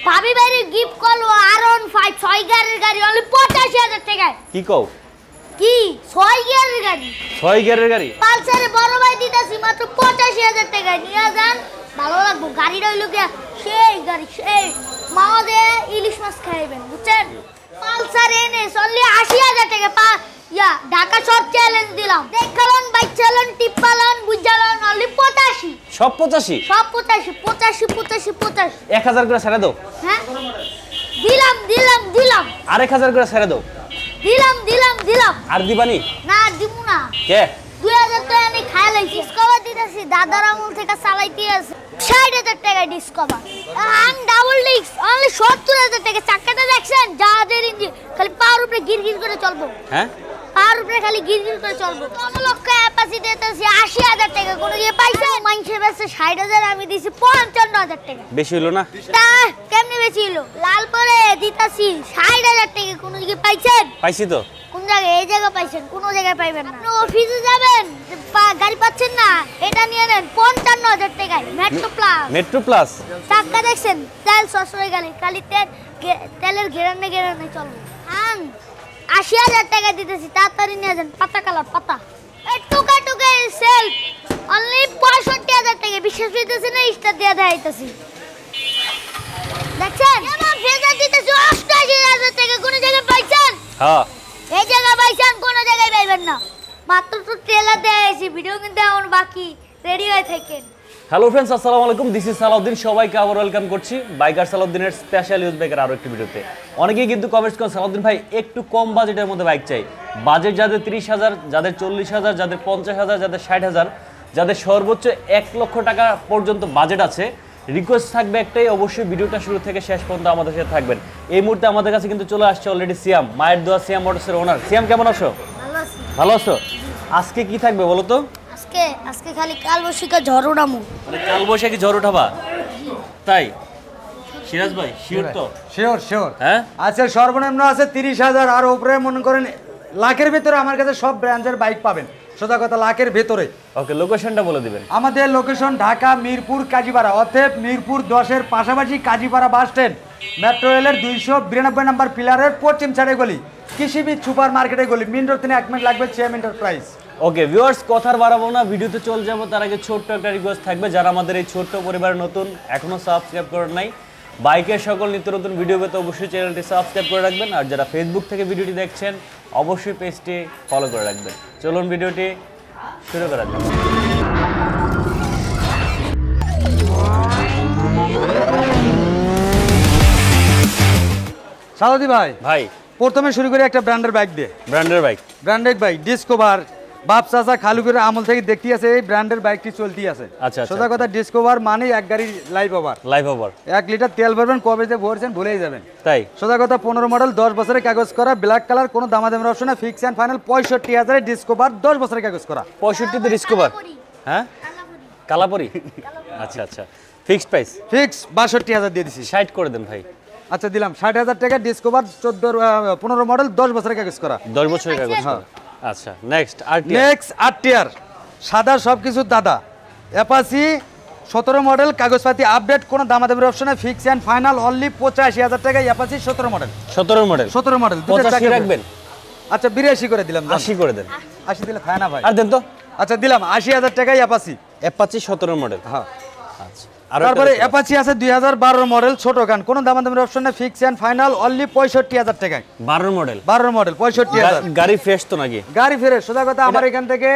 ভাবি ভাইরে গিফট করলো আরন 5 6 গিয়ারের গাড়ি অনলি 85000 টাকায়। কি কও? কি 6 গিয়ারের গাড়ি? 6 গিয়ারের গাড়ি পালসারে বড় ভাই দিতাছি মাত্র 85000 টাকায় নিয়ে যান, ভালো লাগবে। গাড়িটা হইলো কি সেই গাড়ি, সেই মাওদে ইলিশ মাছ খাইবেন বুঝছেন। পালসার এনে অনলি 80000 টাকা ঢাকা শর্ট চ্যালেঞ্জ দিলাম। দেখালন বাইক চালান টিপালন বুঝালন অনলি 85। সব 85? সব 85 85 85 85। 1000 করে ছেড়ে দাও। হ্যাঁ দিলাম দিলাম দিলাম। আর 1000 করে ছেড়ে দাও। দিলাম দিলাম দিলাম। আর দিবানি? না দিমু না। কে? 2000 টাকা আমি খাই লাইছি। ডিসকভার দিতেছি দাদার আমল থেকে চালাইতে আছে 60000 টাকা ডিসকভার। আম ডাবল ডিস্ক অনলি 70000 টাকা। চাকাটা দেখছেন যাদের ইঞ্জিন খালি পাওয়ার উপরে গিরগির করে চলবো। হ্যাঁ পাওয়ার উপরে খালি গিরগির করে চলবো। 1 লক্ষ অ্যাপাসি দিতেছি 80000 টাকা। কোন দিয়ে পাইছে? মাইনসে বেচে 60000 আমি দিছি 55000 টাকা। বেশি হলো না? তা কেমনে বেশি হলো? লাল পরে দিতাছি 60000 টাকা। কোন দিকে পাইছেন? পাইছি তো। কোন জায়গায়? এই জায়গা পাইছেন, কোন জায়গায় পাইবেন না। আপনি অফিসে যাবেন গাড়ি পাচ্ছেন না, এটা নিয়ে নেন 55000 টাকায় মেট্রো প্লাস। মেট্রো প্লাস টাকা দেখছেন তেল সসরে গেলে খালি তেলের ঘেরানে ঘেরানে চলবে। 80000 টাকা দিতেছি, তাড়াতাড়ি নিয়ে যান। পাতা কালার পাতা এই টুকা টুকা সেলফ অনলি 65000 টাকা। বিশ্বাস হইতেছে না? স্টার দিয়ে দেখাইতেছি দেখছেন। এমন ফেজার দিতেছি 88000 টাকা। কোন জায়গায় পাইছেন? হ্যাঁ এই জায়গা পাইছেন, কোন জায়গায় পাইবেন না। মাত্র তো ট্রেলার দেখাইছি, ভিডিও কিন্তু এখন বাকি। রেডি হয়ে থাকেন। হ্যালো ফ্রেন্ডস, আসসালামু আলাইকুম। This is Salauddin. সবাইকে আবার ওয়েলকাম করছি বাইকার সালাউদ্দিনের স্পেশাল ইউজ বাইকের আরো একটি ভিডিওতে। অনেকেই কিন্তু কমেন্টস করেন সালাউদ্দিন ভাই একটু কম বাজেটের মধ্যে বাইক চাই। বাজেট যাদের 30000, যাদের 40000, যাদের 50000, যাদের 60000, যাদের সর্বোচ্চ 1 লক্ষ টাকা পর্যন্ত বাজেট আছে, রিকোয়েস্ট থাকবে একটাই, অবশ্যই ভিডিওটা শুরু থেকে শেষ পর্যন্ত আমাদের সাথে থাকবেন। এই মুহূর্তে আমাদের কাছে কিন্তু চলে আসছে অলরেডি সিয়াম, মায়ের দোয়া সিয়াম মোটরসের ওনার। সিয়াম কেমন আছো? ভালো আছি। ভালো আছো? আজকে কি থাকবে বলো তো? আজকে খালি কালবৈশাখী ঝড় উড়ামু। মানে কালবৈশাখী ঝড় উঠাবা? তাই সিরাজ ভাই শিওর তো? Sure sure. হ্যাঁ আচ্ছা, সর্বনিম্ন আছে 30000 আর উপরে মনে করেন লাখের ভিতরে আমার কাছে সব ব্র্যান্ডের বাইক পাবেন। সোজা কথা লাখের ভেতরে। ওকে, লোকেশনটা বলে দিবেন। আমাদের লোকেশন ঢাকা মিরপুর কাজীপাড়া, অতএব মিরপুর 10-এর পাশাপাশি কাজীপাড়া বাস স্ট্যান্ড, মেট্রো রেলের 292 নম্বর পিলারের পশ্চিম সাইডে গলি, কৃষিবিদ সুপার মার্কেটে গলি, মেন রোড থেকে 1 মিনিট লাগবে, চেম এন্টারপ্রাইজ। ওকে ভিউয়ার্স, কথার বাড়াবো না, ভিডিওতে চলে যাবো। তার আগে ছোট্ট একটা রিকোয়েস্ট থাকবে, যারা আমাদের এই ছোট্ট পরিবারে নতুন, এখনো সাবস্ক্রাইব করেন নাই, বাইকের সকল নিত্য নতুন ভিডিও পেতে অবশ্যই চ্যানেলটি সাবস্ক্রাইব করে রাখবেন। আর যারা ফেসবুক থেকে ভিডিওটি দেখছেন অবশ্যই পেজটি ফলো করে রাখবেন। চলুন ভিডিওটি শুরু করা যাক। সালাউদ্দিন ভাই, ভাই প্রথমে শুরু করি একটা ব্র্যান্ডের বাইক দিয়ে। ব্র্যান্ডের বাইক ডিসকভার, বাপ চাচা খালু করে আমল থেকে দেখতে আছে এই ব্র্যান্ডের বাইকটি চলতি আছে। আচ্ছা, সোজা কথা ডিসকভার মানে এক গাড়ি লাইভ ওভার। 1 লিটার তেল ভরবেন, কবে যে ভরছেন ভুলেই যাবেন। তাই সোজা কথা 15 মডেল, 10 বছরের কাগজ করা, ব্ল্যাক কালার, কোনো দামাদামের অপশন না, ফিক্স এন্ড ফাইনাল 65000 ডিসকভার, 10 বছরের কাগজ করা। 65 ডিসকভার? হ্যাঁ কালাপরি। আচ্ছা আচ্ছা, ফিক্সড প্রাইস? ফিক্স 62000 দিয়ে দিছি। 60 করে দেন ভাই। আচ্ছা দিলাম 60000 টাকা ডিসকভার, 15 মডেল, 10 বছরের কাগজ করা, 10 বছরের কাগজ করা। আচ্ছা নেক্সট আরটিআর সাদা সবকিছু দাদা, অ্যাপাচি 17 মডেল, কাগজপাতি আপডেট, কোনো দামাদামের অপশন নাই, ফিক্স এন্ড ফাইনাল অনলি 85000 টাকা। Apache 17 model. 17 মডেল 85 রাখবেন? আচ্ছা 82 করে দিলাম। 80 করে দেন। 80 দিলে ফায়না ভাই। আর দেন তো। আচ্ছা দিলাম 80000 টাকা অ্যাপাচি। 17 মডেল। হ্যাঁ আচ্ছা, তারপরে অ্যাপাচি আছে 2012 মডেল, ছোট গান, কোনো দামাদামের অপশন নাই, ফিক্স এন্ড ফাইনাল অনলি 65000 টাকায়। 12 মডেল 65000। গাড়ি ফ্রেশ তো নাকি? গাড়ি ফ্রেশ। সোজা কথা আমার এখান থেকে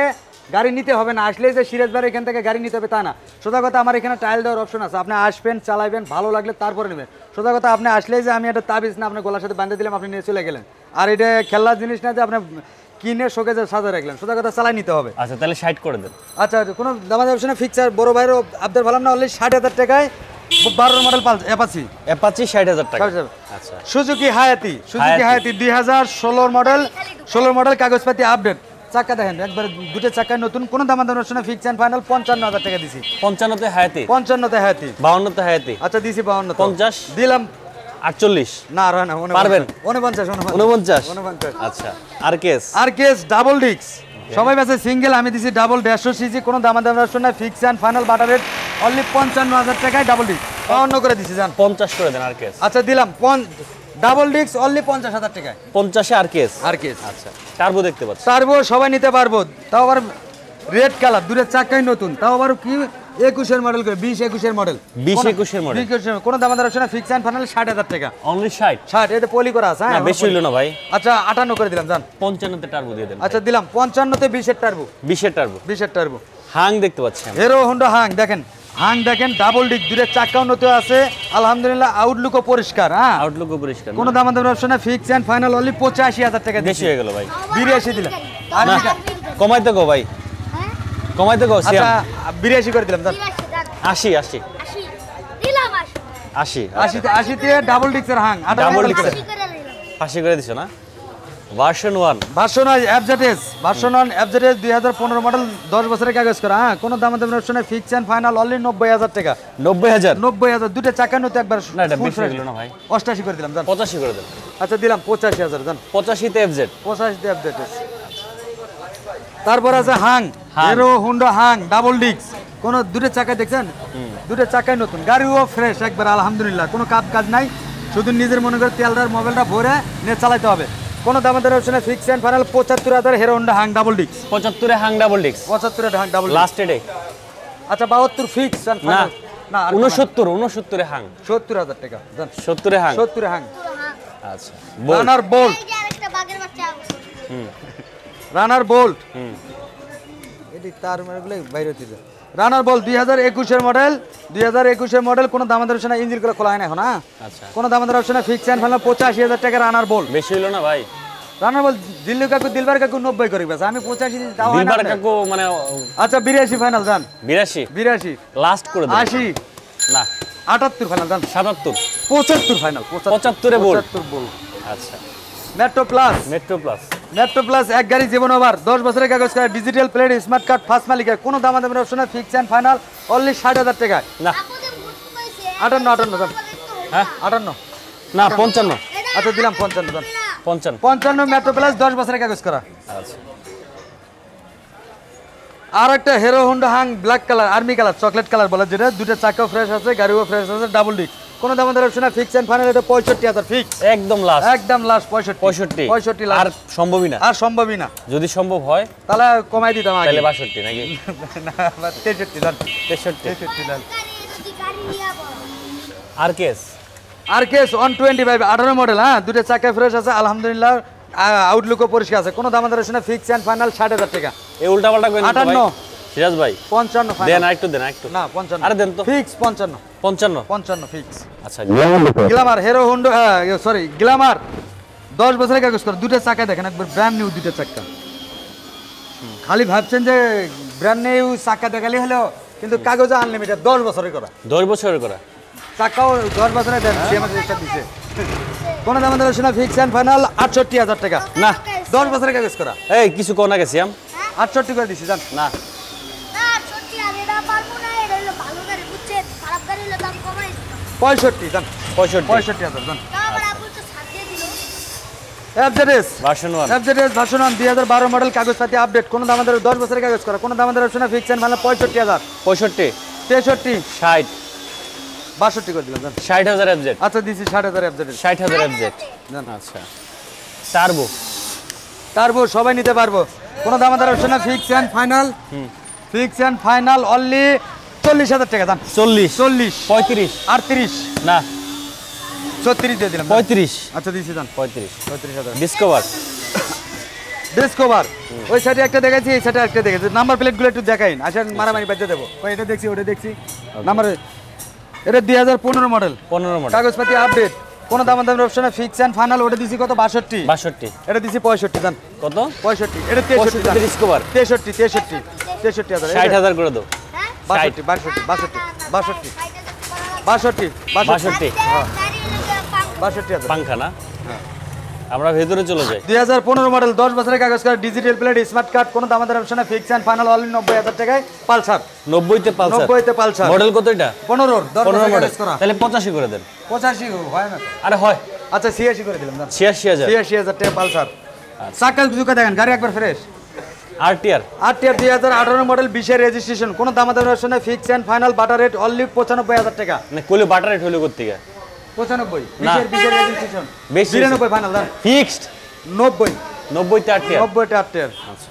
গাড়ি নিতে হবে না, আসলে যে সিরাজ ভাই এখান থেকে গাড়ি নিতে হবে তা না। সোজা কথা আমার এখানে টাইল দেওয়ার অপশন আছে, আপনি আসবেন, চালাবেন, ভালো লাগলে তারপরে নেবেন। সোজা কথা আপনি আসলেই যে আমি একটা তাবিজ না আপনার গলার সাথে বাঁধে দিলাম, আপনি নিয়ে চলে গেলেন। আর এটা খেলার জিনিস না যে আপনি কিনে শোকেজে সাজা রাখলেন। সোজা কথা চালাই নিতে হবে। আচ্ছা তাহলে 60 করে দেন। আচ্ছা কোনো দামাদামি অপশন না, ফিক্স। আর বড় ভাইয়েরও আবদার ভালাম না, অনলি 60000 টাকায় 12 মডেল অ্যাপাচি 60000 টাকা। আচ্ছা সুজুকি হায়াতি 2016 মডেল, 16 মডেল, কাগজপাতি আপডেট, চাকা দেখেন একবার দুটো চাকায় নতুন, কোনো দামাদামি অপশন না, ফিক্স এন্ড ফাইনাল 55000 টাকা দিছি। 55তে হায়াতি? 55তে হায়াতি। 52তে হায়াতি? আচ্ছা দিছি 52। 50 দিলাম 48? না আর না, পারবেন? 49। আচ্ছা আর কেস ডাবল ডিস্ক, সবাই আছে সিঙ্গেল, আমি দিছি ডাবল 150 সিসি, কোনো দামাদামি অপশন না, fix and final butter rate only 55000 টাকায় ডাবল ডিস্ক। 52 করে দিছি জান। 50 করে দেন আর কেস। আচ্ছা দিলাম ডাবল ডিস্ক অনলি 50,000 টাকায়। 50 আর কেস। আর কেস। আচ্ছা টার্বো দেখতে পাচ্ছি। টার্বো সবাই নিতে পারবো, তাও আবার রেড কালার, দুটোর চাকাই নতুন, তাও আবার কি 21 এর মডেল করে, 20-21 এর মডেল। 20-21 এর মডেল। 20-21 কোনো দাম দর না, ফিক্স এন্ড ফাইনাল 60,000 টাকা। অনলি 60। 60 এতে পলি করা আছে। না হ্যাঁ বেশি হইলো না ভাই। আচ্ছা 58 করে দিলাম জান। 55 তে টার্বো দিয়ে দেন। আচ্ছা দিলাম 55 তে 20 এর টার্বো। 20 এর টার্বো। 20 এর টার্বো। হাং দেখতে পাচ্ছি আমি। হিরো হোন্ডা হাং দেখেন, হাং দেখেন ডাবল ডিক, দুটোর চাকাও নতুন আছে আলহামদুলিল্লাহ, আউটলুকও পরিষ্কার। হ্যাঁ আউটলুকও পরিষ্কার। কোনো দাম দর অপশন না, ফিক্স এন্ড ফাইনাল অনলি 85,000 টাকা। বেশি হয়ে গেল ভাই। 82 দিলাম। আর না কমাইতে গো ভাই, হ্যাঁ কমাইতে গো। আচ্ছা 82 করে দিলাম জান। 80 80 80 দিলাম 80 80 তে ডাবল ডিক্সের হাং। ডাবল ডিক্স। 80 করে দিলাম। 80 করে দিছো না? Version 1। Version FZS, version 1 FZS 2015 model, 10 বছরের কাগজ করা। হ্যাঁ কোনো দাম দর অপশনে ফিক্স এন্ড ফাইনাল অনলি 90,000 টাকা। 90,000। 90,000 দুটো চাকা নতুন একবার। না এটা বেশি হয়ে গেল না ভাই। 88 করে দিলাম জান। 85 করে দেন। আচ্ছা দিলাম 85,000 জান। 85 তে এফজেড। 85 তে এফজেডএস। তারপর আছে Hang, Hang. Hero Honda Hunk double ডিক্স, কোন দুটো চাকা দেখছেন, দুটো চাকাই নতুন, গাড়িও ফ্রেশ একবার আলহামদুলিল্লাহ, কোনো কাজ নাই, শুধু নিজের মনে করে তেলদার মোবাইলটা ভরে নিয়ে চালাতে হবে। কোনো দাম দর অপশনে fix and final 75,000 Hero Honda Hunk double ডিক্স। 75 এ হাং ডাবল ডিক্স। 75 এর হাং ডাবল ডিক্স। Last day. আচ্ছা 72 ফিক্স এন্ড না ফাইনাল। না 69 এ হাং। 70,000 টাকা জান। 70 এ হাং। 70 এর হাং। আচ্ছা বল। রানার বোল্ট, এই যে আরেকটা বাগের বাচ্চা আছে। রানার বোল্ট, হুম এটি তার মেরেগুলো বাইরে হতে যায়। রানার বল 2021 এর মডেল, 2021 এর মডেল, কোনো দাম দর অপশন না, ইঞ্জিন করে খোলা হয় না এখন। হ্যাঁ আচ্ছা কোনো দাম দর অপশন না, ফিক্স এন্ড ফাইনাল 85,000 টাকা রানার বল। বেশি হলো না ভাই। রানার বল দিল্লু কাকু দিলবার কাকু 90 করে বেশ, আমি 85 দিন দাও হয় না। দিলবার কাকু মানে আচ্ছা 82 ফাইনাল জান। 82 82 লাস্ট করে দেন। 80 না 78 ফাইনাল জান। 77 75 ফাইনাল। 75 এ বল। 75 বল। আচ্ছা metro plus, metro plus. Metro plus এক গাড়ি জীবন ওভার, 10 বছরের কাগজ করা, digital plate, smart card, first মালিকের, কোনো দাম দামের অপশন না, ফিক্স এন্ড ফাইনাল অনলি 60,000 টাকা। না আপুদের ভূত কইছে 58 জান। হ্যাঁ 58। না 55। আচ্ছা দিলাম 55 জান। 55। 55 মেট্রো প্লাস 10 বছরের কাগজ করা। আচ্ছা আর একটা Hero Honda Hunk black colour, army colour, chocolate colour বলে যেটা, দুটো চাকাও ফ্রেশ আছে, গাড়িও ফ্রেশ আছে, ডাবল ডিক, কোনো দাম দর অপশন না, ফিক্স এন্ড ফাইনাল এটা 65,000 ফিক্স। একদম লাস্ট। একদম লাস্ট 65। 65 লাস্ট। আর সম্ভবই না। আর সম্ভবই না, যদি সম্ভব হয় তাহলে কমাই দিতাম আগে। তাহলে 62 নাকি না 63 জান। 63। 63 জান। গাড়ি নিয়া বল। আর কেস। আর কেস 125 18 মডেল। হ্যাঁ দুটো চাকা ফ্রেশ আছে আলহামদুলিল্লাহ, আউটলুকও পরিষ্কার আছে, কোনো দাম দর অপশন না, ফিক্স এন্ড ফাইনাল 60,000 টাকা। এই উল্টা পাল্টা কই না তো ভাই। 58 সিরাজ ভাই 55 দেন ফাইনাল। আরেকটু দেন আরেকটু। না 55। আরে দেন তো। ফিক্স 55। 55। 55 ফিক্স। আচ্ছা Glamour hero Honda, sorry Glamour 10 বছরের কাগজ করা, দুটো চাকা দেখেন একবার ব্র্যান্ড নিউ, দুটো চাকা। খালি ভাবছেন যে ব্র্যান্ড নিউ চাকা দেখালি হলো, কিন্তু কাগজে আনলিমিটেড 10 বছরের করা, 10 বছরের করা। চাকাও 10 বছরের দেন, সিএমএস রেজিস্টার দিছে। কোন দাম দর শোনা, ফিক্স এন্ড ফাইনাল 68,000 টাকা। না 10 বছরের কাগজ করা, এই কিছু কোন না গেছি আম 68 করে দিছি জান। না না সত্যি আর এটা পারবো না, এটা হলো ভালো গাড়ি বুঝছেন, খারাপ গাড়ি হলে দাম কমাই দিত। 65 জান। 65 65,000 জান। তা আবার আপু তো ছাড় দিয়ে দিল। FZS, version 1 FZS version 1 2012 model, কাগজপাতি আপডেট, কোন দাম দর 10 বছরের কাগজ করা, কোন দাম দর শোনা, ফিক্স এন্ড ফাইনাল 65,000। 65 63 60 62 করে দিলাম জান। 60,000 এফজেড। আচ্ছা দিছি 60,000 এফজেডএস 60,000 এফজেড। জান। আচ্ছা টার্বো। টার্বো সবাই নিতে পারবো, কোন দাম দর অপশন না, fix and final, fix and final only 40,000 টাকা দাম। 40 40 35 38 না 36 দিয়ে দিলাম। 35 আচ্ছা দিছি দাম 35 35,000। ডিসকভার। ডিসকভার ওই সাইডে একটা দেখাচ্ছি, এই সাইডে একটা দেখাচ্ছি, নাম্বার প্লেটগুলো একটু দেখাইন, আসেন মারামারি বাজে দেবো। ওই এটা দেখছি, ওটা দেখছি, নাম্বার এটা 2015 মডেল, 15 মডেল। কাগজপাতি আপডেট, কোন দাম দামের অপশনে ফিক্স এন্ড ফাইনাল, ওটা দিছি কত, 62 62 এটা দিছি 65 জান। কত? 65 এটা 63 জান। ডিসকভার 63,000 60,000 করে দাও। হ্যাঁ 62 62 62 62 হ্যাঁ গাড়ি হলে তো পাম 62,000। পাংখা না আমরা ভেতরে চলে যাই। 2015 মডেল, 10 বছরের কাগজ করা, ডিজিটাল প্লেট, স্মার্ট কার্ড, কোন দাম দামের অপশনে ফিক্স এন্ড ফাইনাল অনলি 90,000 টাকায় পালসার। 90 তে পালসার। 90 তে পালসার মডেল কত এটা? 15 10 15 বছরের মডেল। কাগজ করা, তাহলে 85 করে দেন। 85 হয় না তো? আরে হয় আচ্ছা 86 করে দিলাম জান। 86,000। 86,000 টাকা পালসার। চাকা জুকা দেখেন, গাড়ি একবার ফ্রেশ। আরটিআর 2018 মডেল 20 এর রেজিস্ট্রেশন, কোনো দামাদামি অপশন নাই, fix and final butter rate only 95,000 টাকা। মানে কইলে বাটার রেট হলো করতে গা 95 না। 20 এর রেজিস্ট্রেশন বেশি 92 ফাইনাল দাম ফিক্সড 90 90 তে আরটিআর 90 টা আটের। আচ্ছা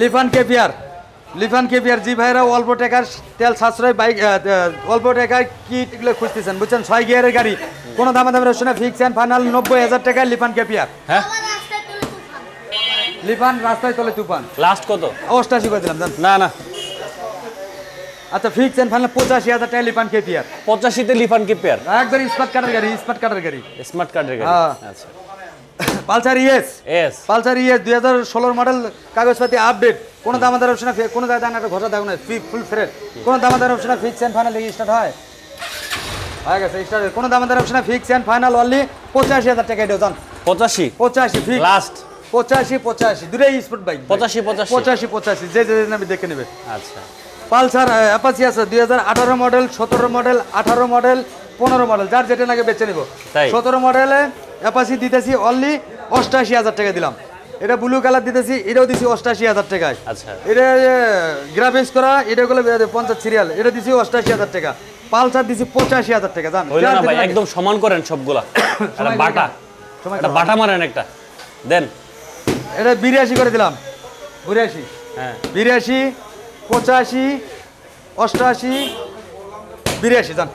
লিফান কেপিয়ার জি ভাইরা অল্প টাকার তেল সাশ্রয় বাইক, অল্প টাকায় কিট এগুলো খুঁজতেছেন বুঝছেন, 6 গিয়ারের গাড়ি, কোনো দামাদামি অপশন নাই, ফিক্স এন্ড ফাইনাল 90,000 টাকা লিফান কেপিয়ার। হ্যাঁ আমার রাস্তায় তুলে তুফান। লিফান রাস্তায় চলে তুফান লাস্ট কত 88 করে দিলাম জান। না না আচ্ছা ফিক্স এন্ড ফাইনাল 85,000 টাকা লিফান কেপিয়ার, 85 তে লিফান কেপিয়ার একদম স্মার্ট কার্ডের গাড়ি, স্মার্ট কার্ডের গাড়ি। স্মার্ট কার্ডের গাড়ি হ্যাঁ। আচ্ছা পালসার ইএস এস 2016 মডেল, কাগজপাতি আপডেট, কোনো দামাদার অপশন আছে, কোনো জায়গায় একটা ঘষা দাও না, ফুল ফ্রেশ, কোনো দামাদার option fix and final start হয়ে গেছে স্টার্ট, কোনো দামাদার option fix and final only 85,000 টাকা এটা জান। 85 85 ফিক্স লাস্ট 85 দুটোই স্পোর্ট বাইক, 85 যে নামে দেখে নেবে। আচ্ছা পালসার অ্যাপাচি আছে 2018 মডেল, 17 মডেল, 18 মডেল, 15 মডেল, যার যেটা নাকি বেছে নিব। তাই? 17 মডেলে অ্যাপাচি দিতেছি অনলি 88,000 টাকা দিলাম। এটা ব্লু কালার দিতেছি, এটাও দিছি 88,000 টাকায়। আচ্ছা এটা গ্রাফিক্স করা, এটা গুলো 50 সিরিয়াল, এটা দিছি 88,000 টাকা। পালসার দিছি 85,000 টাকা জান। হইলো না ভাই একদম সমান করেন সবগুলা একটা বাটা একটা বাটা মারেন একটা দেন এটা 82 করে দিলাম, 82 হ্যাঁ 82 85 88 82 জান।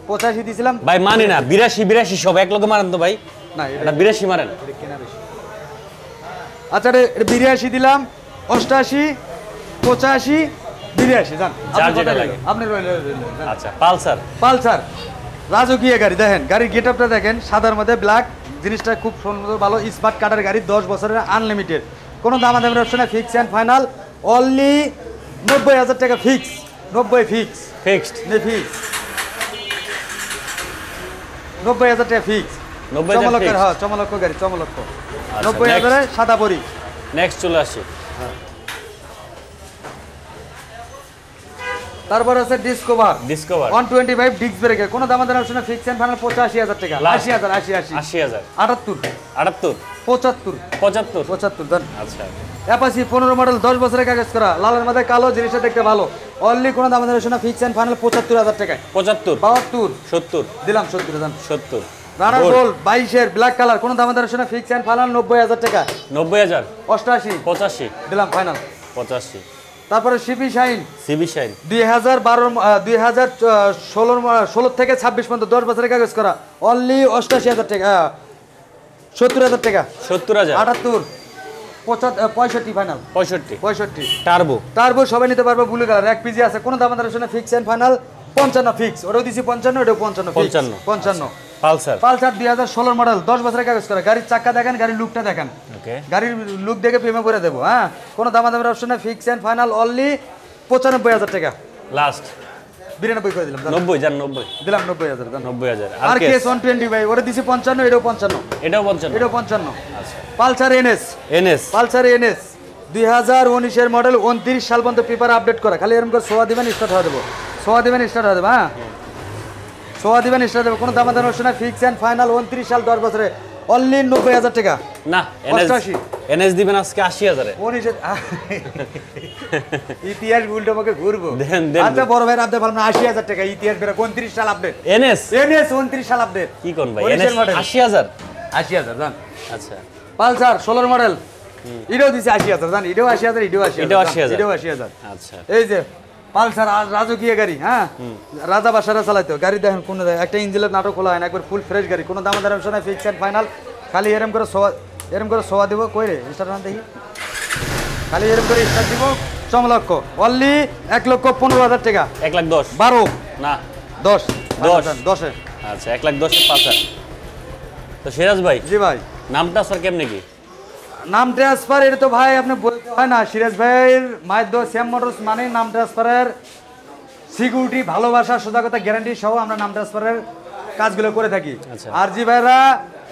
85 দিছিলাম ভাই মানি না 82 সব এক লগে মারেন তো ভাই না, এটা 82 মারেন আচ্ছা এটা 82 দিলাম, 88 85 82 জান। যার যেটা লাগে। আপনি আচ্ছা পালসার পালসার রাজকীয় গাড়ি, দেখেন গাড়ির গেটআপটা দেখেন, সাদার মধ্যে ব্ল্যাক, জিনিসটা খুব সুন্দর ভালো, স্মার্ট কার্ডের গাড়ি, 10 বছরের আনলিমিটেড, কোনো দামাদামের অপশন নাই, ফিক্স এন্ড ফাইনাল অনলি 90,000 টাকা ফিক্স, 90 ফিক্স ফিক্সড ফিক্স 90,000 টাকা ফিক্স। 90,000 চমলক্ষ, fixed। হ্যাঁ চমলক্ষ গাড়ি, চমলক্ষ আচ্ছা, 90,000 সাদা পরি। নেক্সট চলে আসি তারপর আছে ডিসকভার ডিসকভার 125 ডিস্ক ব্রেকের, কোনো দামাদামের অপশন নাই, ফিক্স এন্ড ফাইনাল 85,000 টাকা। Last। 80,000 80 80,000 78 78 75 75 75 দেন। আচ্ছা অ্যাপাচি 15 মডেল, 10 বছরের কাগজ করা, লালের মধ্যে কালো, জিনিসটা দেখতে ভালো, অনলি কোনো দামাদামের অপশন নাই, ফিক্স এন্ড ফাইনাল 75,000 টাকায়। 75 72 70 দিলাম 70 দেন। 70 রানার গোল্ড 22 এর ব্ল্যাক কালার, কোনো দামাদামের অপশন নাই, ফিক্স এন্ড ফাইনাল 90,000 টাকা। 90,000 88 85 দিলাম ফাইনাল। 85 তারপরে সিপি শাইন সিবি শাইন 2016 থেকে 26 পর্যন্ত 10 বছরের কাগজ করা, অনলি 88,000 টাকা, 70,000 টাকা। 70,000 78 65 ফাইনাল 65 65 টার্বো টার্বো সবাই নিতে পারবে, ব্লু কালার, এক পিজি আছে, কোনো দামাদার শুনে ফিক্স এন্ড ফাইনাল 55 ফিক্স, ওটাও দিছি 55, এটাও 55 55। পালসার পালসার 2016 মডেল, 10 বছরের কাগজ করা, গাড়ির চাকা দেখেন, গাড়ির লুকটা দেখেন, ওকে গাড়ির লুক দেখে প্রেমে করে দেবো। হ্যাঁ, কোনো দামাদামের অপশন নাই, ফিক্স এন্ড ফাইনাল অনলি 95,000 টাকা। লাস্ট 92 করে দিলাম, 90 জান 90 দিলাম 90,000 দেন। 90,000 আর কেস 120 ভাই, ওরে দিছি 55, এটাও 55, এটাও 55 এটাও 55। আচ্ছা পালসার এনএস এনএস 2019 এর মডেল, 29 সাল পর্যন্ত পেপার আপডেট করা, খালি এরকম করে সোয়া দিবেন স্টার্ট হয়ে দেবো, সোয়া দিবেন স্টার্ট হয়ে দেবো। হ্যাঁ সোয়া দিবেন স্টার্ট দেবো, কোনো দামাদামের অপশন নাই, ফিক্স এন্ড ফাইনাল 29 সাল 10 বছরে অনলি 90,000 টাকা। না এনএস 88 এনএস দিবেন আজকে 80,000 এ 19 ইতিহাস উল্টো আমাকে ঘুরবো। দেন, দেন, আচ্ছা বড় ভাই আপডেট বললাম 80,000 টাকা, ইতিহাস বেরা 29 সাল আপডেট, এনএস এনএস 29 সাল আপডেট। কি কোন ভাই 19 এনএস মডেল 80,000 80,000 জান। আচ্ছা পালসার 16 মডেল, এটাও দিছে 80,000 জান, এটাও 80,000, এটাও 80,000, এটাও 80,000 এটাও 80,000। আচ্ছা এই যে পালসার আর রাজকীয় গাড়ি, হ্যাঁ রাজা বাসারা চালাইতো গাড়ি, দেখেন কোন একটা ইঞ্জিনের নাটক খোলা হয় না, একবার ফুল ফ্রেশ গাড়ি, কোনো দামাদার অপশন নাই, ফিক্স এন্ড ফাইনাল, খালি এরম করে সোয়া দিব, কই রে স্টার্ট না দেখি, খালি এরম করে স্টার্ট দিব, চমলক্ষ অনলি 1,15,000 টাকা। 1,10,000 12 না 10 10 10-এ আচ্ছা 1,10,000 পালসার। তো সিরাজ ভাই জি ভাই, নামটা স্যার কেমনে কি নাম ট্রান্সফার এটা তো ভাই আপনি বলতে হয় না, সিরাজ ভাইয়ের মায়ের দো শ্যাম মোটরস মানে নাম ট্রান্সফারের সিকিউরিটি, ভালোবাসা, সোজা কথা, গ্যারান্টি সহ আমরা নাম ট্রান্সফারের কাজগুলো করে থাকি। আচ্ছা। আর জি ভাইরা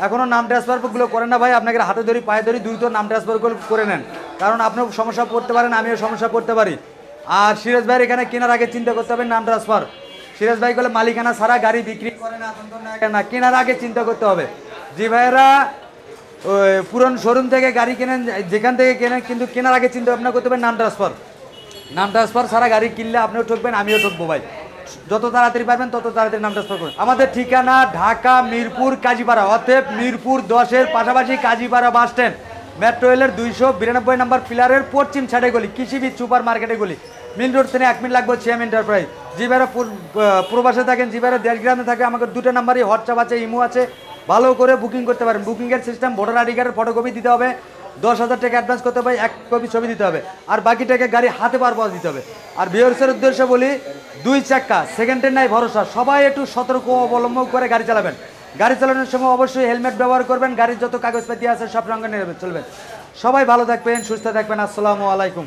এখনো নাম ট্রান্সফার গুলো করেন না ভাই, আপনাকে হাতে ধরি পায়ে ধরি দ্রুত নাম ট্রান্সফার করে নেন, কারণ আপনিও সমস্যা পড়তে পারেন, আমিও সমস্যা পড়তে পারি। আর সিরাজ ভাইয়ের এখানে কেনার আগে চিন্তা করতে হবে নাম ট্রান্সফার, সিরাজ ভাই বলে মালিকানা ছাড়া গাড়ি বিক্রি করে না, কেনার আগে চিন্তা করতে হবে। জি ভাইয়েরা ওই পুরনো শোরুম থেকে গাড়ি কেনেন, যেখান থেকে কেনেন, কিন্তু কেনার আগে চিন্তা ভাবনা করতে হবে নাম ট্রান্সফার ছাড়া গাড়ি কিনলে আপনিও ঠকবেন, আমিও ঠকবো ভাই। যত তাড়াতাড়ি পারবেন তত তাড়াতাড়ি নাম ট্রান্সফার করুন। আমাদের ঠিকানা ঢাকা মিরপুর কাজীপাড়া, অতএব মিরপুর 10-এর পাশাপাশি কাজীপাড়া বাস স্ট্যান্ড, মেট্রো রেলের 292 নম্বর পিলারের পশ্চিম সাইডে গলি, কৃষিবিদ সুপার মার্কেটে গলি, মেন রোড থেকে 1 মিনিট লাগবে সিএম এন্টারপ্রাইজ। যেবারে প্রবাসে থাকেন, যেবারে দেশগ্রামে থাকে, আমাকে 2টা নাম্বারই হোয়াটসঅ্যাপ আছে, ইমো আছে, ভালো করে বুকিং করতে পারেন। বুকিংয়ের সিস্টেম, ভোটার আইডি কার্ডের ফটোকপি দিতে হবে, 10,000 টাকা অ্যাডভান্স করতে হবে, 1 কপি ছবি দিতে হবে, আর বাকি টাকা গাড়ি হাতে পাওয়া দিতে হবে। আর ভিউয়ার্সের উদ্দেশ্যে বলি, 2 চাক্কা সেকেন্ডের নাই ভরসা, সবাই একটু সতর্ক অবলম্বন করে গাড়ি চালাবেন। গাড়ি চালানোর সময় অবশ্যই হেলমেট ব্যবহার করবেন, গাড়ির যত কাগজপাতি আছে সব রঙে নেবেন চলবেন। সবাই ভালো থাকবেন, সুস্থ থাকবেন। আসসালামু আলাইকুম।